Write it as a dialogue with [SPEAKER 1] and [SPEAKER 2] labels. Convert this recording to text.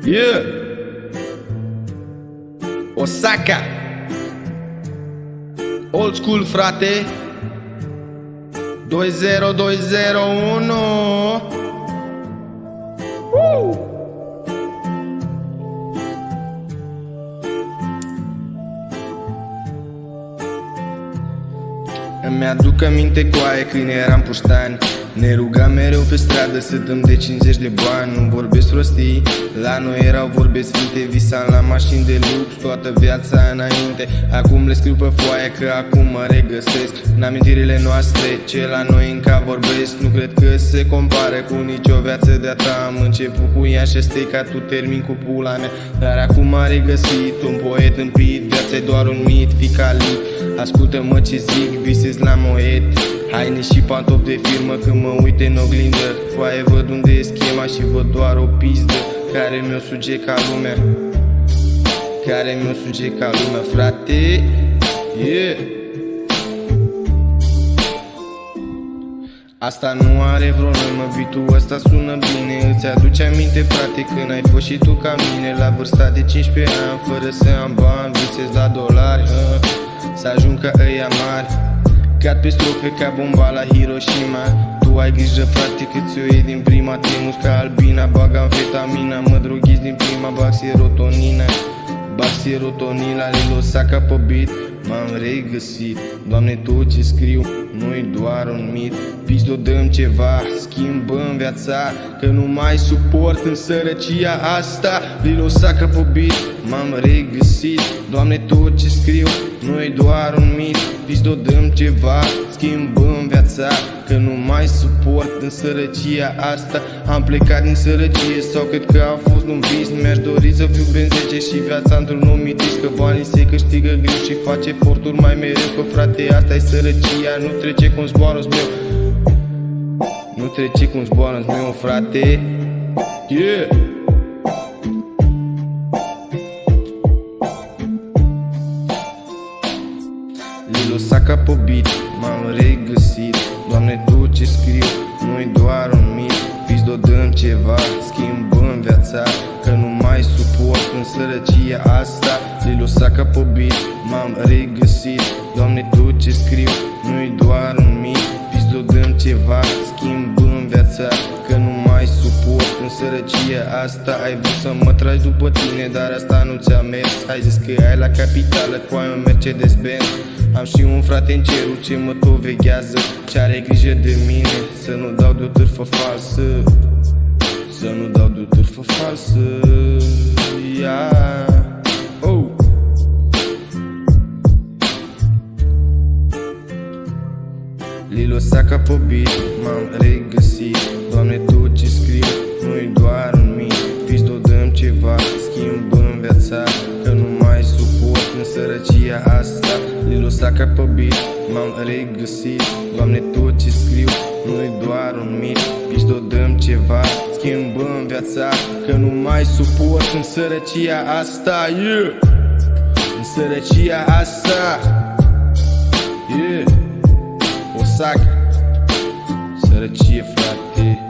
[SPEAKER 1] Yeah. Osaka. Old school, frate. 20201. Woo! Îmi aduc aminte coaie când eram puștani. Ne rugam mereu pe stradă să dăm de 50 de bani. Nu vorbesc prostii, la noi erau vorbe sfinte. Visam la mașini de lux toată viața înainte. Acum le scriu pe foaie că acum mă regăsesc în amintirile noastre, ce la noi încă vorbesc. Nu cred că se compară cu nicio viață de-a ta. Am început cu ea și ca tu termin cu pula mea. Dar acum m-a regăsit un poet împit. Viața-i doar un mit, ficalit. Ascultă-mă ce zic, visez la moet. Haine și pantofi de firmă când mă uit în oglindă. Foaie văd unde e schema și văd doar o pizdă care mi-o suge ca lumea. Care mi-o suge ca lumea, frate. Yeah. Asta nu are vreo numă, beat-ul ăsta sună bine. Îți aduce aminte, frate, când ai fost și tu ca mine. La vârsta de 15 ani, fără să am bani, visez la dolari, să ajung ca ăia mari. Cad pe strofe ca bomba la Hiroshima. Tu ai grijă, frate, că ți-o iei din prima. Te mușca albina, bag amfetamina. Mă droghiți din prima, bag serotonina. Bag serotonina, Lil Osaka pe beat. M-am regăsit, Doamne, tot ce scriu nu-i doar un mit. Pizdo, dăm ceva, schimbăm viața, că nu mai suport în sărăcia asta. Lil Osaka pe beat, m-am regăsit, Doamne, tot ce scriu nu-i doar un mit. Pizdo, dăm ceva, schimbăm viața, că nu mai suport în sărăcia asta. Am plecat din sărăcie sau cred că a fost un vis. Mi-aș dori să fiu benzece și viața într-un omitis, că banii se câștigă greu și face eforturi mai mereu. Că frate, asta e sărăcia, nu trece cum zboară-s meu. Nu trece cum zboară-s meu, frate. Yeah. Lil Osaka pe beat, m-am regăsit, Doamne, tot ce scriu nu-i doar un mit. Pizdo, dăm ceva, schimbăm viața, că nu mai suport în sărăcia asta. Lil Osaka pe beat, m-am regăsit, Doamne, tot ce scriu nu-i doar un mit. Pizdo, dăm ceva, schimbăm viața, că nu mai suport în sărăcia asta. Ai vrut să mă tragi după tine, dar asta nu ți-a mers. Ai zis că ai la capitală cu ai un Mercedes-Benz. Am și un frate în cerul ce mă tot veghează, ce are grijă de mine, să nu dau de o târfă falsă. Să nu dau de o târfă falsă. Yeah. Oh. Lil Osaka pe beat, m-am regăsit, Doamne, tot ce scriu nu-i doar un mit. Pizdo, dăm ceva, schimbăm viața, că nu mai suport în sărăcia asta. Lil Osaka pe beat, m-am regăsit, Doamne, tot ce scriu nu-i doar un mit. Pizdo, dăm ceva, schimbăm viața, că nu mai suport în sărăcia asta. Yeah. În sărăcia asta. Yeah. Osaka, sărăcie, frate.